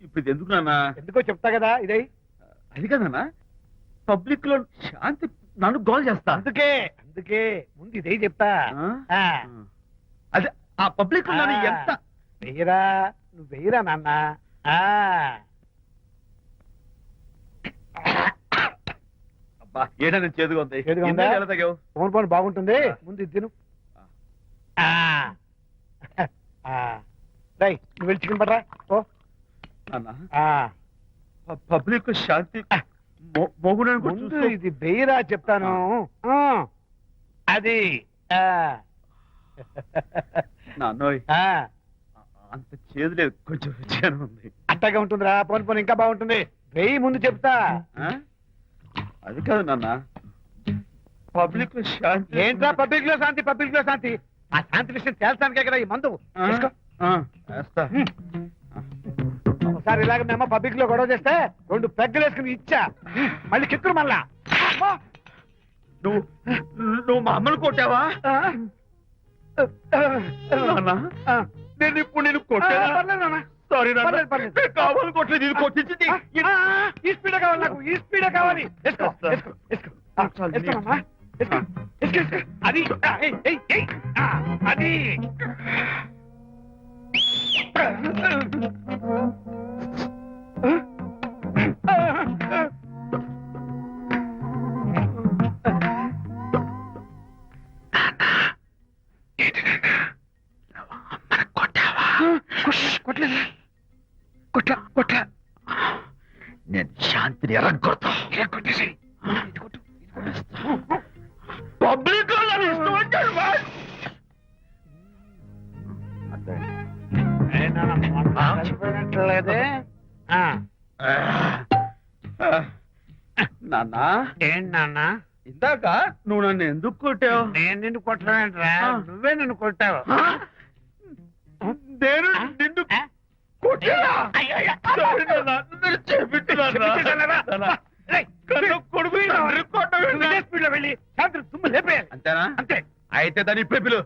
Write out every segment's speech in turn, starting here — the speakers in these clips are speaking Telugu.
ఇప్పుడు ఇది ఎందుకు నాన్న? ఎందుకో చెప్తా కదా ఇదే. అది కదన్నా, పబ్లిక్ లో శాంతి నన్ను గోల్ చేస్తా. అందుకే అందుకే ముందు ఇదే చెప్తా. ఆ, అదే ఆ పబ్లిక్ లో నన్ను ఎంత వెయ్యరా, నువ్వు వెయ్యరా నాన్న. ఆ, అబ్బా ఏదైనా చేదుగా ఉంది. చేదుగా ఉందా? ఇందాక ఎలా తాగావు? ఫోన్ ఫోన్ బాగుంటుంది, ముందు ఇది తిను. ఆ, ఆ, రేయ్, నువ్వు వెళ్ళి చికెన్ పట్టరా ఓ. నాన్న, ఆ, పబ్లిక్ శాంతి మొగుడని కూడా ముందు చూస్తూ- ఇది వెయ్యరా చెప్తాను. ఆ, అది. ఆ, నాన్నోయ్, ఆ, అంత చేదు లేదు, కొంచెం రుచిగానే ఉంది. అట్టగా ఉంటుందిరా, పోను పోను ఇంకా బాగుంటుంది. వెయ్యి ముందు చెప్తా. ఆ? అది కాదు నాన్న, పబ్లిక్ లో శాంతి ఏంట్రా పబ్లిక్ లో శాంతి, పబ్లిక్ లో శాంతి? ఆ శాంతి విషయం తేల్చడానికే కదా ఈ మందు. ఆ? తీసుకో. ఆ, వేస్తా. ఒకసారి ఇలాగ మేము పబ్లిక్ లో గొడవ చేస్తే 2 పెగ్గలు వేసుకుని ఇచ్చా. మళ్ళీ కిక్కురు మళ్ళా. అమ్మా! నువ్వు నువ్వు మా అమ్మను కొట్టావా? ఆ? నాన్న, ఆ. నేను ఇప్పుడు నేను ఆ, కొట్టానా? పర్లేదు నాన్న. సారీ నాన్న, పర్లేదు, పర్లేదు. నేను కావాలని కొట్టలేదు, ఇది కొట్టించింది. ఆ, ఈ స్పీడే కావాలి నాకు, ఈ స్పీడే కావాలి. వేసుకో, వేసుకో, వేసుకో. ఆ, వేసుకోనమ్మా. వేసుకో, వేసుకో, వేసుకో. అది. ఆ, ఏయ్, ఏయ్, ఏయ్. ఆ, అది. కొట్టలేదు, కొట్ల. నేను శాంతిని ఎరగొడతా. కొట్టేసి పబ్లిక్ లో నన్ను ఇష్టం వచ్చాడు వాడు. చనిపోయినట్లేదే. నాన్న, ఏంటి నాన్న? ఇందాక నువ్వు నన్ను ఎందుకు కొట్టావు? నేను నిన్ను కొట్టలేంట్రా, నువ్వే నిన్ను కొట్టావు. నేను నిన్ను కొట్టానా? సారీ నాన్న, నన్ను చేపించున్నాను నాన్న. కొడుకు తండ్రి కొట్టవేంటి? స్పీడ్లో వెళ్ళి శాంతి తుమ్ము లేపేయాలి. అంతేనా? అంతే. అయితే దాని ఇప్పుడే పిలు.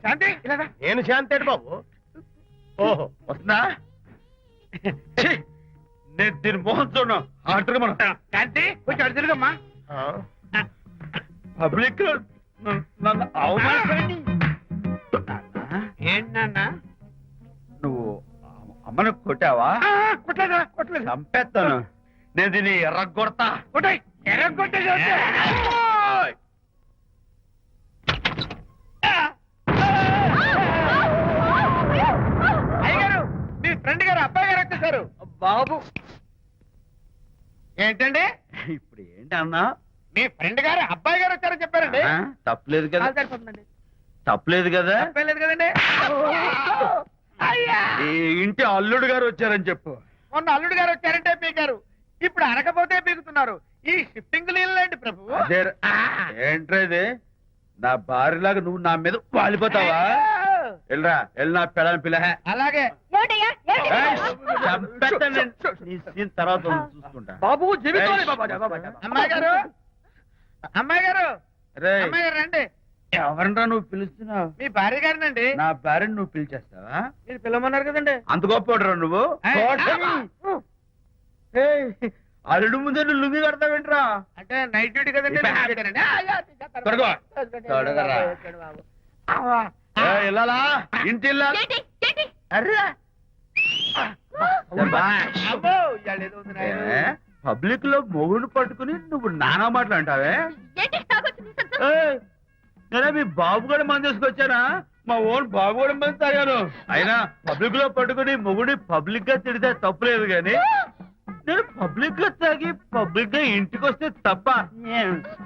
శాంతి ఇలా రా. నేను శాంతి ఏంటి బాబు? ఓహో, వస్తుందా? ఛీ, నేను దీని మోహన్ చూడను. ఆటగా మనం శాంతి కొంచెం అటు తిరుగమ్మా. పబ్లిక్ లో నన్ను అవమానించండి. ఏంటి నాన్న? నువ్వు అమ్మను కొట్టావా? కొట్టలేదా? కొట్టలేదు. చంపేస్తాను. నేను దీన్ని ఎర్రగొడతా. కొట్టాయి, ఎర్రగొట్టేసి అయ్యగారు, మీ ఫ్రెండ్ గారు అబ్బాయి గారు వచ్చేసారు. బాబు, ఏంటండి? ఇప్పుడు ఏంటి అన్నా? మీ ఫ్రెండ్ గారు అబ్బాయి గారు వచ్చారని చెప్పారండి. తప్పలేదు కదా? సరిపోతుందండి. తప్పలేదు కదా? తప్పలేదు కదండి. అయ్యా, ఈ ఇంటి అల్లుడు గారు వచ్చారని చెప్పు. మొన్న అల్లుడు గారు వచ్చారంటే పీకారు, ఇప్పుడు అనకపోతే పీకుతున్నారు. ఈ షిఫ్టింగ్ లేండి ప్రభు. అదే ఏంట్రా ఇది? నా భార్యలాగా నువ్వు నా మీద వాలిపోతావా? వెళ్ళరా, వెళ్ళి నా పెళ్ళని పిల్ల. అలాగే. తర్వాత చూసుకుంటా. బాబు జీవితంలో అమ్మాయి గారు, అమ్మాయి గారు, రేయ్, అమ్మాయి గారు రండి. ఎవరినరా నువ్వు పిలుస్తున్నావు? మీ భార్య గారినండి. నా భార్యను నువ్వు పిలిచేస్తావా? మీరు పిలవమన్నారు కదండి. అంత గొప్ప నువ్వు? ఏయ్, అల్లుడు ముందే నువ్వు లుంగి కడతావేంట్రా? అంటే నైట్ డ్యూటీ కదండి. తొడగో. తొడగరా. ఏయ్, ఇల్లాలా? ఇంటి ఇల్లాలా? అర్రే. అబ్బో, ఇవాళ ఏదో ఉంది నాయనా. ఏ, పబ్లిక్ లో మొగుడు పట్టుకుని నువ్వు నానా మాటలు అంటావే? ఏయ్, నేనే మీ బాబు కూడా మంది తీసుకొచ్చానా? మా ఓన్ బాబు కూడా మంది తాగాను. అయినా పబ్లిక్ లో పట్టుకుని మొగుడి పబ్లిక్ గా తిడితే తప్పులేదు గాని, నేను పబ్లిక్ గా తాగి పబ్లిక్ గా ఇంటికి వస్తే తప్ప.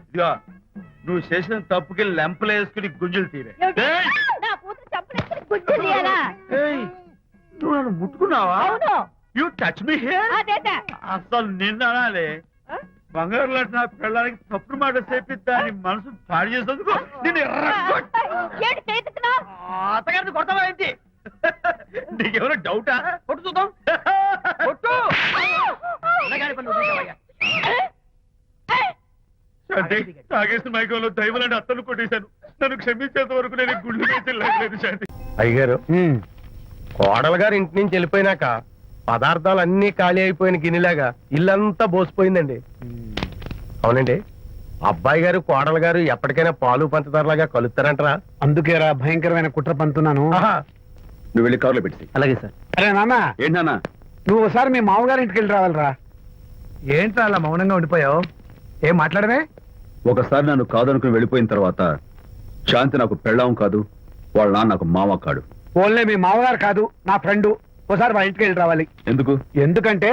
ఇదిగో, నువ్వు చేసిన తప్పుకి లెంపలు వేసుకుని గుంజులు తీరే. ఏయ్, ఏయ్, నువ్వు నన్ను ముట్టుకున్నావా? You touch me here? అసలు నిన్న అనాలి. బంగారు లాంటి నా పిల్లలకి తప్పుడు మాట చెప్పి దాని మనసు పాడు చేసేందుకు నేను అత్తగారిని కొడతావా ఏంటి? నీకేమైనా డౌటా? కొట్టు చూద్దాం. కొట్టు. శాంతి, తాగేసిన మైకంలో దైవం లాంటి అత్తను కొట్టేశాను. నన్ను క్షమించేంత వరకు నేను గుళ్ళు వేసి లేదు శాంతి. అయ్యగారు, కోడలు గారు ఇంటి నుంచి వెళ్ళిపోయినాక పదార్థాలు అన్ని ఖాళీ అయిపోయిన గిన్నెలాగా ఇల్లంతా బోసిపోయిందండి. అవునండి, అబ్బాయి గారు కోడలు గారు ఎప్పటికైనా పాలు పంచదారలాగా కలుస్తారంటరా? అందుకేరా భయంకరమైన కుట్ర పంతున్నాను. నువ్వు వెళ్ళి కారులో పెట్టి. అలాగే సార్. అరే నాన్న, ఏంటన్నా? నువ్వు ఒకసారి మీ మామగారి ఇంటికి వెళ్ళి రావాలిరా. ఏంట్రా అలా మౌనంగా ఉండిపోయావు? ఏం మాట్లాడమే? ఒకసారి నన్ను కాదనుకుని వెళ్ళిపోయిన తర్వాత శాంతి నాకు పెళ్ళాం కాదు, వాళ్ళ నాన్న నాకు మామ కాడు. ఓన్లే మీ మామగారు కాదు, నా ఫ్రెండ్. ఒకసారి మా ఇంటికి వెళ్ళి రావాలి. ఎందుకు? ఎందుకంటే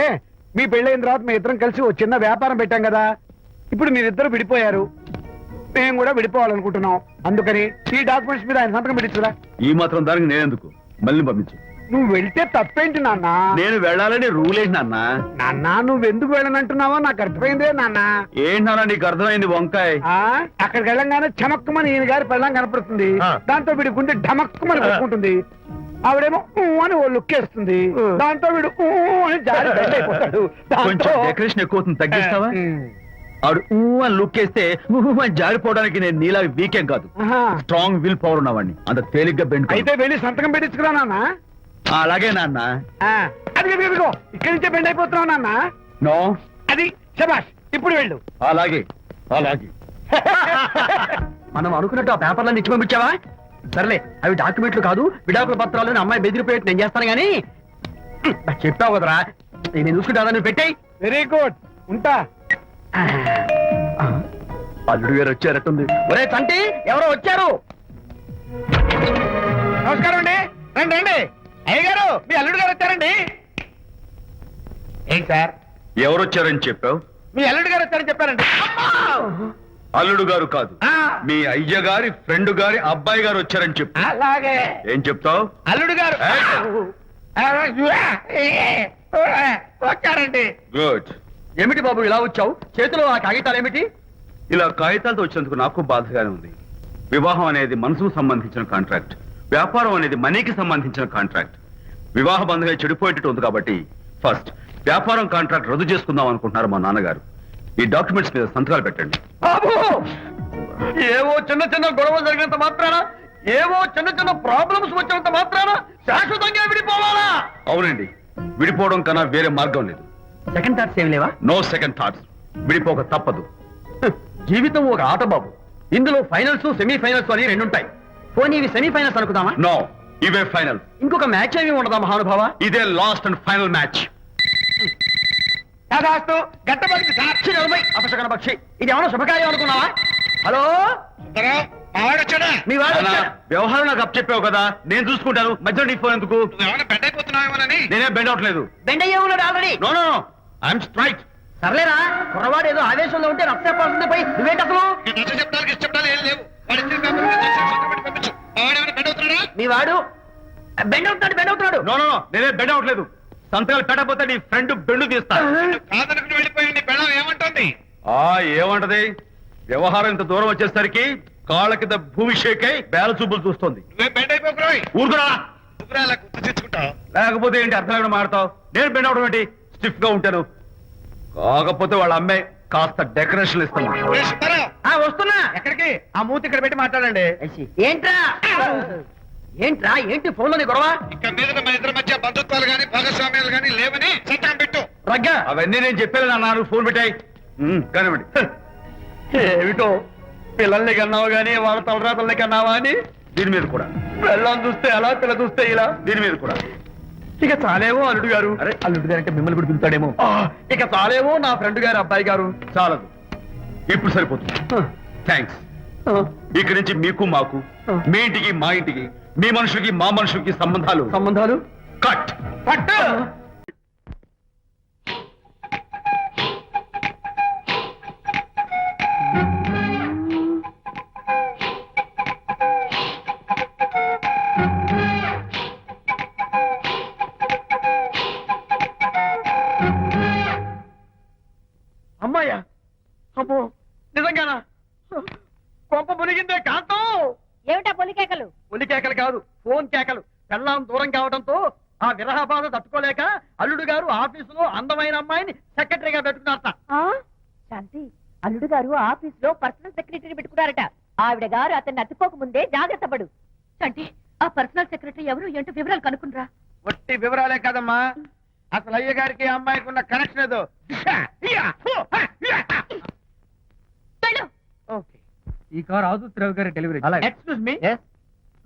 మీ పెళ్ళైన తర్వాత మీ ఇద్దరం కలిసి ఓ చిన్న వ్యాపారం పెట్టాం కదా. ఇప్పుడు మీరిద్దరు విడిపోయారు, మేము కూడా విడిపోవాలనుకుంటున్నాం. అందుకని ఈ డాక్యుమెంట్స్ మీద ఆయన సంతకం పెట్టించురా. ఈ మాత్రం దానికి నేనెందుకు? మళ్ళీ పంపించు. నువ్వు వెళ్తే తప్పేంటి నాన్న? నేను వెళ్ళాలని రూల్ ఏంటి నాన్న? నాన్న, నువ్వెందుకు వెళ్ళనంటున్నావో నాకు అర్థమైందే నాన్న. ఏంటి నాన్న నీకు అర్థమైంది వంకాయ? అక్కడికి వెళ్ళంగానే చమక్కుమని ఈయన గారి పెళ్ళం కనపడుతుంది. దాంతో వీడి గుండె ఢమక్కుమని పెట్టుకుంటుంది. ఆవిడేమో ఊ అని ఓ లుక్ వేస్తుంది. దాంతో వీడు ఊ అని జారి బెండ్ అయిపోతాడు. కొంచెం డెకరేషన్ ఎక్కువ అవుతుంది, తగ్గిస్తావా? ఆవిడ ఊ అని లుక్ వేస్తే ఊ అని జారిపోవడానికి నేను నీలా వీకేం కాదు, స్ట్రాంగ్ విల్ పవర్ ఉన్నవాడిని. అంత తేలిగ్గా బెండ్ అయితే వెళ్ళి సంతకం పెట్టించుకురా నాన్న. అలాగే నాన్న. అది ఇదిగో ఇక్కడి నుంచే బెండ్ అయిపోతున్నావు నాన్న. నో, అది శబాష్, ఇప్పుడు వెళ్ళు. అలాగే అలాగే. మనం అనుకున్నట్టు ఆ పేపర్లను ఇచ్చి పంపించావా? సర్లే, అవి డాక్యుమెంట్లు కాదు, విడాకుల పత్రాలు. అమ్మాయి బెదిరిపోయేట్టు నేను చేస్తాను గానీ చెప్పావు కదరా, నేను చూసుకుంటా. నువ్వు పెట్టాయి. వెరీ గుడ్, ఉంటా. అల్లుడు గారు వచ్చారట్టుంది. ఒరే తంటి, ఎవరో వచ్చారు. నమస్కారం అండి. రండి రండి. అయ్యగారు, మీ అల్లుడు గారు వచ్చారండి. ఏంటి సార్? ఎవరు వచ్చారని చెప్పావు? మీ అల్లుడు గారు వచ్చారని చెప్పారండి. అల్లుడు గారు కాదు, మీ అయ్య గారి ఫ్రెండ్ గారి అబ్బాయి గారు వచ్చారని చెప్పు. అలాగే. ఏం చెప్తావు? అల్లుడు గారు వచ్చారండి. గుడ్. ఏమిటి బాబు ఇలా వచ్చావు? చేతిలో ఆ కాగితాలు ఏమిటి? ఇలా కాగితాలతో వచ్చినందుకు నాకు బాధగానే ఉంది. వివాహం అనేది మనసుకు సంబంధించిన కాంట్రాక్ట్, వ్యాపారం అనేది మనీకి సంబంధించిన కాంట్రాక్ట్. వివాహ బంధంగా చెడిపోయేటట్టు ఉంది కాబట్టి ఫస్ట్ వ్యాపారం కాంట్రాక్ట్ రద్దు చేసుకుందాం అనుకుంటున్నారు మా నాన్నగారు. ఈ డాక్యుమెంట్స్ మీద సంతకాలు పెట్టండి. బాబు, ఏవో చిన్న చిన్న గొడవలు జరిగినంత మాత్రాన, ఏవో చిన్న చిన్న ప్రాబ్లమ్స్ వచ్చినంత మాత్రాన శాశ్వతంగా విడిపోవాలా? అవునండి, విడిపోవడం కన్నా వేరే మార్గం లేదు. సెకండ్ థాట్స్ ఏం లేవా? No second thoughts. విడిపోక తప్పదు. జీవితం ఒక ఆట బాబు. ఇందులో ఫైనల్స్, సెమీఫైనల్స్ అని రెండుంటాయి. పోనీ ఇవి సెమీఫైనల్స్ అనుకుందామా? నో, ఇవే ఫైనల్. ఇంకొక మ్యాచ్ ఏమి ఉండదా మహానుభావ? ఇదే లాస్ట్ అండ్ ఫైనల్ మ్యాచ్. గట్టబడింది సార్. అపశకన పక్షి, ఇది ఏమన్నా శుభకార్యం అనుకున్నావా? హలో, మీ వాడు అన్నా, వచ్చాడా? వ్యవహారం నాకు అప్ చెప్పావు కదా, నేను చూసుకుంటాను. మధ్యలో నీ ఫోన్ ఎందుకు? బెడ్ అయిపోతున్నావేమోనని. నేనే బెండ్ అవట్లేదు. బెండ్ అయ్యే ఉన్నాడు already. No no no, I'm straight. సర్లేరా, కుర్రవాడు ఏదో ఆవేశంలో ఉంటే రక్త పడుతుంది. పోయి నువ్వేంటి అసలు? చెప్పడానికి ఏం లేవు. మీ వాడు బెండ్ అవుతున్నాడు, బెండ్ అవుతున్నాడు. నో నో నో, నేనే బెండ్ అవట్లేదు. సంతకాలు పెట్టకపోతే నీ ఫ్రెండ్ బెండు తీస్తా. కాదనుకుని వెళ్ళిపోయింది. పెళ్ళం ఏమంటుంది? ఏమంటది? వ్యవహారం ఇంత దూరం వచ్చేసరికి కాళ్ళ కింద భూమి షేక్ అయి బేల చూపులు చూస్తుంది. నువ్వే బెడ్ అయిపోకురాయి. ఊరుకురా. అలా గుర్తు తెచ్చుకుంటావు. లేకపోతే ఏంటి అర్థం లేకుండా మాడతావు? నేను బెండ్ అవడం ఏంటి? స్టిఫ్ గా ఉంటాను. కాకపోతే వాళ్ళ అమ్మాయి కాస్త డెకరేషన్ ఇస్తాను. వస్తున్నా. ఎక్కడికి? ఆ మూతి ఇక్కడ పెట్టి మాట్లాడండి. ఏంట్రా ఏంట్రా ఏంటి ఫోన్ లోని గొడవ? ఇక్కడ మీద మన ఇద్దరి మధ్య బంధుత్వాలు గాని భాగస్వామ్యాలు గాని లేవని సంతకం పెట్టు. రగ్గా అవన్నీ నేను చెప్పాను నాన్న. ఫోన్ పెట్టాయి కానివ్వండి. ఏమిటో పిల్లల్ని కన్నావు గానీ వాళ్ళ తలరాతల్ని కన్నావా అని. దీని మీద కూడా పిల్లల్ని చూస్తే అలా, పిల్ల చూస్తే ఇలా. దీని మీద కూడా ఇక చాలేమో అల్లుడు గారు. అరే, అల్లుడు గారు అంటే మిమ్మల్ని కూడా పిలుతాడేమో. ఇక చాలేమో నా ఫ్రెండ్ గారు అబ్బాయి గారు. చాలదు, ఇప్పుడు సరిపోతుంది. థ్యాంక్స్. ఇక్కడి నుంచి మీకు మాకు, మీ ఇంటికి మా ఇంటికి, మీ మనుషులకి మా మనుషులకి సంబంధాలు కట్. పట్టు. అమ్మాయ్యా, అమ్మో నిజంగానా? కొంప మునిగిందే కాంతం. ఏమిటా పొలికేకలు? పులి కేకలు కాదు, ఫోన్ కేకలు. పెళ్ళాం దూరం కావడంతో ఆ విరహ బాధ తట్టుకోలేక అల్లుడు గారు ఆఫీసులో అందమైన అమ్మాయిని సెక్రటరీగా పెట్టుకున్నారట. శాంతి, అల్లుడు గారు ఆఫీస్ లో పర్సనల్ సెక్రటరీ పెట్టుకున్నారట. ఆవిడ గారు అతన్ని అతుక్కోక ముందే జాగ్రత్త పడు. శాంతి, ఆ పర్సనల్ సెక్రటరీ ఎవరు ఏంటో వివరాలు కనుక్కునరా. ఒట్టి వివరాలే కాదమ్మా, అసలు అయ్య గారికి అమ్మాయికి ఉన్న కనెక్షన్ ఏదో ఓకే. ఈ కార్ ఆదుత్రావు గారి డెలివరీ. ఎక్స్క్యూజ్ మీ,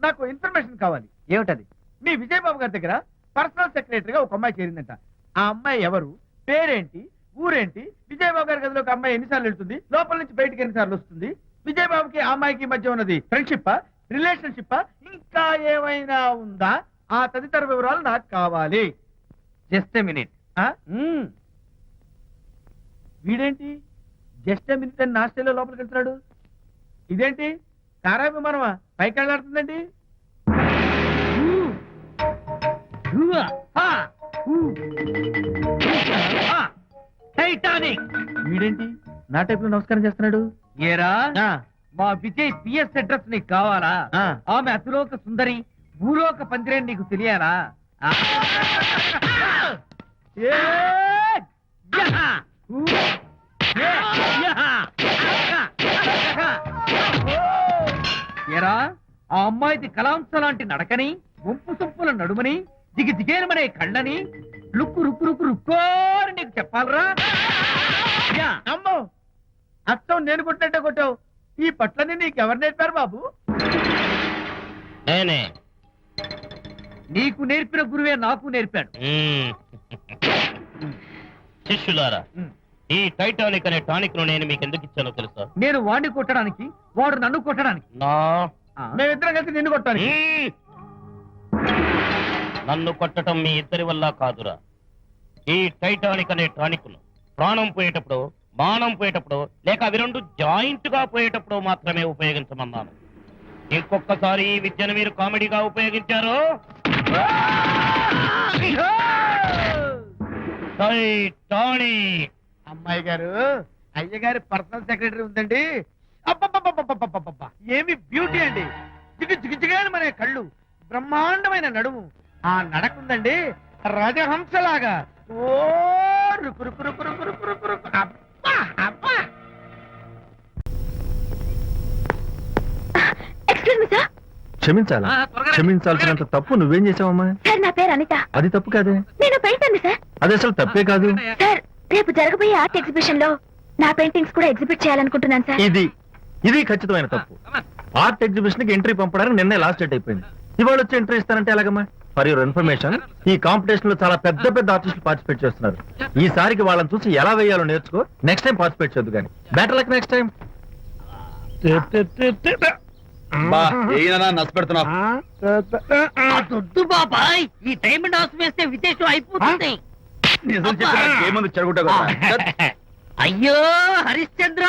నాకు ఇన్ఫర్మేషన్ కావాలి. ఏమిటది? మీ విజయబాబు గారి దగ్గర పర్సనల్ సెక్రటరీగా ఒక అమ్మాయి చేరిందంట. ఆ అమ్మాయి ఎవరు, పేరేంటి, ఊరేంటి, విజయబాబు గారి గదిలోకి అమ్మాయి ఎన్నిసార్లు వెళ్తుంది, లోపల నుంచి బయటికి ఎన్నిసార్లు వస్తుంది, విజయబాబుకి ఆ అమ్మాయికి మధ్య ఉన్నది ఫ్రెండ్షిప్, రిలేషన్షిప్, ఇంకా ఏమైనా ఉందా, ఆ తదితర వివరాలు నాకు కావాలి. Just minute. వీడేంటి జస్ట్ మినిట్ అని నాస్టేలో లోపలికి వెళ్తున్నాడు? ఇదేంటి కారా విమానమా పైకి వెళ్ళాడుతుందండి? టైటానిక్. వీడేంటి నా టైప్ లో నమస్కారం చేస్తున్నాడు? ఏరా, ఆ, మా విజయ్ పిఎస్ అడ్రస్ నీకు కావాలా? ఆ. ఆమె అతిలోక సుందరి, భూలోక పందిరే నీకు తెలియాలా? ఆ. ఏ, యహ! ఊ! ఏ! యహ! ఏరా, ఆ అమ్మాయిది కలాంస లాంటి నడకని, వంపు సొంపుల నడుమని, దిగి దిగేనమనే కళ్ళని, లుక్కు రుక్కు రుక్కు రుక్కోని నీకు చెప్పాలరా? యా! అమ్మో అత్తం నేను కొట్టినట్టే కొట్టావు. ఈ పట్లని నీకెవరు నేర్పారు బాబు? నేనే. నీకు నేర్పిన గురువే నాకు నేర్పాడు. శిష్యులారా, ఈ టైటానిక్ అనే టానిక్ ను నేను మీకు ఎందుకు ఇచ్చానో తెలుసా? నేను వాడిని కొట్టడానికి, వాడు నన్ను కొట్టడానికి. నా మేమిద్దరం కలిసి నిన్ను కొట్టాలి. మ్మ్. నన్ను కొట్టడం మీ ఇద్దరి వల్ల కాదురా. ఈ టైటానిక్ అనే టానిక్ ను ప్రాణం పోయేటప్పుడు, మానం పోయేటప్పుడు, లేక అవి రెండు జాయింట్ గా పోయేటప్పుడు మాత్రమే ఉపయోగించమన్నాను. ఇంకొకసారి ఈ విద్యను మీరు కామెడీగా ఉపయోగించారు, టైటానిక్. అమ్మాయి గారు, అయ్య గారి పర్సనల్ సెక్రటరీ ఉందండి. అబ్బబ్బబ్బబ్బబ్బబ్బబ్బ! ఏమి బ్యూటీ అండి. జిగిజిగిజిగాని మన కళ్ళు, బ్రహ్మాండమైన నడుము, ఆ నడకుందండి రాజహంసలాగా. ఓ రుకు రుకు రుకు రుకు రుకు రుకు రుకు. అబ్బా అబ్బా! Excuse me sir. క్షమించాలా? క్షమించాల్సినంత తప్పు నువ్వేం చేసావమ్మా? సార్ నా పేరు అనిత. అది తప్పు కాదే. నేను పెయింటర్ సార్. అది అసలు తప్పే కాదు. సార్ రేపు జరగబోయే ఆర్ట్ ఎగ్జిబిషన్ లో నా పెయింటింగ్స్ కూడా ఎగ్జిబిట్ చేయాలనుకుంటున్నాను సార్. ఇది ఖచ్చితమైన తప్పు. ఆర్ట్ ఎగ్జిబిషన్ కి ఎంట్రీ పంపడానికి నిన్నే లాస్ట్ డేట్ అయిపోయింది. ఇవాళ వచ్చి ఎంట్రీ ఇస్తానంటే ఎలాగమ్మా? ఫర్ యువర్ ఇన్ఫర్మేషన్, ఈ కాంపిటీషన్ లో చాలా పెద్ద పెద్ద ఆర్టిస్టులు పార్టిసిపేట్ చేస్తున్నారు. ఈసారికి వాళ్ళని చూసి ఎలా వేయాలో నేర్చుకో. నెక్స్ట్ టైం పార్టిసిపేట్ చేయొద్దు కానీ. Better luck next time. నష్టపెడుతున్నావు. దొడ్డు బాబాయ్, ఈ డైమండ్ హౌస్ వేస్తే విదేశం అయిపోతుంది. నిజం చెప్పినా ఏముంది చెడగొట్టా. అయ్యో హరిశ్చంద్ర,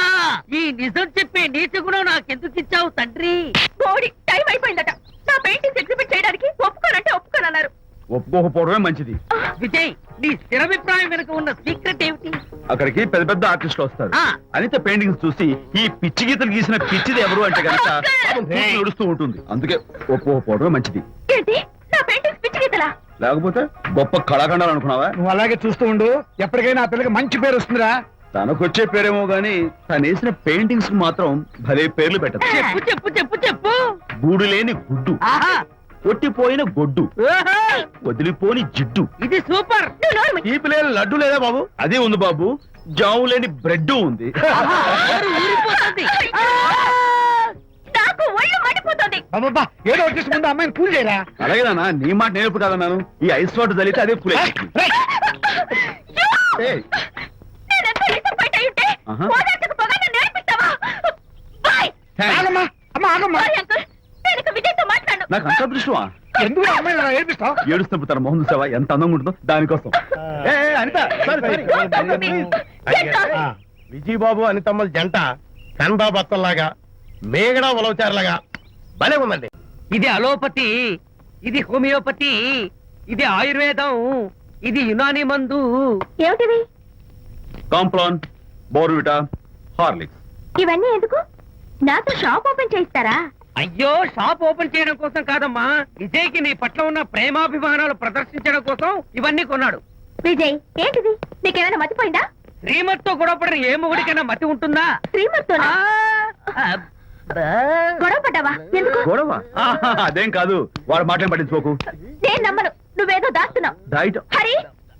ఈ నిజం చెప్పే నీచ గుణం నాకెందుకు ఇచ్చావు తండ్రి? బోడి టైం అయిపోయిందట. నా పెయింటింగ్స్ ఎగ్జిబిట్ చేయడానికి ఒప్పుకోనంటే ఒప్పుకోనన్నారు. ఒప్పుకోకపోవడమే మంచిది. విజయ్, నీ స్థిరాభిప్రాయం వెనుక ఉన్న సీక్రెట్ ఏమిటి? అక్కడికి పెద్ద పెద్ద ఆర్టిస్టులు వస్తారు. ఆ. అనిత పెయింటింగ్స్ చూసి ఈ పిచ్చి గీతలు గీసిన పిచ్చిది ఎవరు అంటే కనుక నడుస్తూ ఉంటుంది. అందుకే ఒప్పుకోకపోవడమే మంచిది. ఏంటి నా పెయింటింగ్స్ పిచ్చి గీతలా? లేకపోతే గొప్ప కళాఖండాలు అనుకున్నావా? నువ్వు అలాగే చూస్తూ ఉండు. ఎప్పటికైనా ఆ పిల్లకి మంచి పేరు వస్తుందిరా. తనకొచ్చే పేరేమో గాని తను వేసిన పెయింటింగ్స్ మాత్రం భలే పేర్లు పెట్టదు. చెప్పు చెప్పు చెప్పు చెప్పు. గూడు లేని గుడ్డు, ఆహా, కొట్టిపోయిన గొడ్డు, ఓహో, వదిలిపోని జిడ్డు, ఇది సూపర్. నువ్వు నోరు తీపి లేని లడ్డు లేదా బాబు? అదే ఉంది బాబు. జాము లేని బ్రెడ్ ఉంది. ఆహా, నోరు ఊరిపోతుంది. నాకు ఒళ్ళు మండిపోతుంది. అబ్బబ్బా, ఏదో వచ్చేసి ముందు అమ్మాయిని పూజ చేయరా. అలాగే నాన్న, నీ మాట నేర్పు కాదన్నాను. ఈ ఐస్ వాటర్ తగిలితే అదే పులే. నేనెంత డిసప్పాయింట్ అయి ఉంటే ఆహా. ఓదార్చకపోగా నన్ను నేర్పిస్తావా? బాయ్. ఆగమ్మా, అమ్మా ఆగమ్మా. బాయ్ అంకుల్, నేను ఇక విజయ్తో మాట్లాడను. నాకు అంత అదృష్టమా? ఎందుకు ఆ అమ్మాయిని అలా ఏడిపిస్తావు? ఏడుస్తున్నప్పుడు తన మొహం చూసావా ఎంత అందంగా ఉంటుందో? దానికోసం. అనిత, విజయబాబు అనితమ్మల జంట కన్బా బత్తల్లాగా, మేగడ ఉలవచారులాగా భలే ఉందండి. ఇది అలోపతి, ఇది హోమియోపతి, ఇది ఆయుర్వేదం, ఇది యునాని మందు. ఏమిటివి? Complan, Bournvita, Horlicks. ఇవన్నీ ఎందుకు? నాతో షాప్ ఓపెన్ చేయిస్తారా? అయ్యో, షాప్ ఓపెన్ చేయడం కోసం కాదమ్మా, విజయ్కి నీ పట్ల ఉన్న ప్రేమాభిమానాలు ప్రదర్శించడం కోసం ఇవన్నీ కొన్నాడు. విజయ్, ఏంటిది? నీకేమైనా మతిపోయిందా? శ్రీమతితో గొడవపడిన ఏ మొగుడికైనా మతి ఉంటుందా? శ్రీమతితో ఆ, అబ్బా. గొడవ పడ్డావా? ఎందుకు? గొడవ? ఆహా, అదేం కాదు. వాడు మాటలు పట్టించుకోకు. నేను నమ్మను. నువ్వేదో దాస్తున్నావు. డైట్ హరి,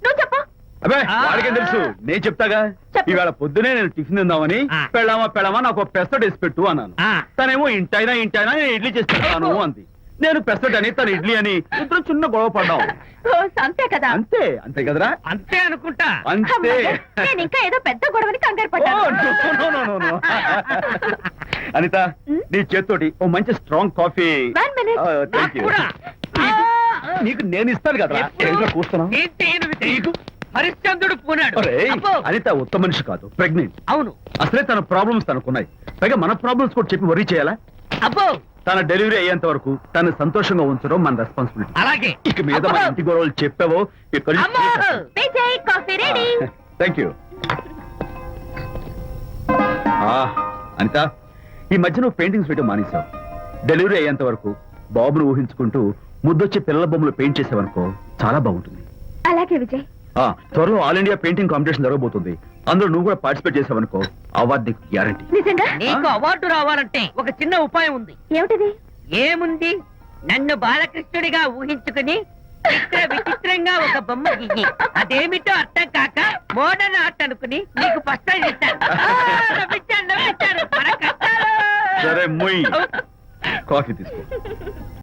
నువ్వు చెప్పు. అబ్బే వాడికేం తెలుసు నేను చెప్తాగా. చెప్పు. ఇవాళ పొద్దునే నేను టిఫిన్ తిందామని పెళ్ళామా నాకు ఒక పెసరట్ వేసి పెట్టు అన్నాను. తనేమో ఇంటైనా నేను ఇడ్లీ చేసి పెడతాను అంది. నేను పెసరట్ అని తను ఇడ్లీ అని ఇద్దరు చిన్న గొడవ పడ్డాం. ఓ, అంతే కదా. అంతే కదరా. అంతే అనుకుంటా. అంతే. అమ్మయ్య, నేను ఇంకా ఏదో పెద్ద గొడవని కంగారు ఓ, పడ్డాను. no. అనిత నీ చేత్తోటి ఓ మంచి strong coffee. 1 minute. Thank you. నీకు నేను ఇస్తాను కదా. కూర్చున్నావు. హరిశ్చంద్రుడు పూనాడు. ఒరేయ్, అనిత ఉత్తమ మనిషి కాదు, ప్రెగ్నెంట్. అవును. అసలే తన ప్రాబ్లమ్స్ తనకున్నాయి, పైగా మన ప్రాబ్లమ్స్ కూడా చెప్పి వరీ చేయాలా? అబ్బో తన డెలివరీ అయ్యేంత వరకు తను సంతోషంగా ఉంచడం మన రెస్పాన్సిబిలిటీ. అలాగే. ఇక మీద మన ఇంటి గొడవలు చెప్పావో ఇక్కడ Vijay, coffee ready. Thank you. Anitha, ఈ మధ్య నువ్వు పెయింటింగ్స్ వేయడం మానేశావు. డెలివరీ అయ్యేంత వరకు బాబును ఊహించుకుంటూ ముద్దొచ్చి పిల్లల బొమ్మలు పెయింట్ చేసావనుకో చాలా బాగుంటుంది. అలాగే విజయ్. త్వరలో ఆల్ ఇండియా పెయింటింగ్ కాంపిటీషన్ జరగబోతుంది. అందులో నువ్వు కూడా పార్టిసిపేట్ చేసావనుకో అవార్డు నీకు గ్యారంటీ. నిజంగా? నీకు అవార్డు రావాలంటే ఒక చిన్న ఉపాయం ఉంది. ఏమిటిది? ఏముంది, నన్ను బాలకృష్ణుడిగా ఊహించుకుని విచిత్రంగా ఒక బొమ్మ గీయి. అదేమిటో అర్థం కాక మోడర్న్ ఆర్ట్ అనుకుని నీకు ఫస్ట్ ప్రైజ్ ఇస్తాను. నవ్వించాను. మన కష్టాలు. సరే మొయ్, కాఫీ తీసుకో.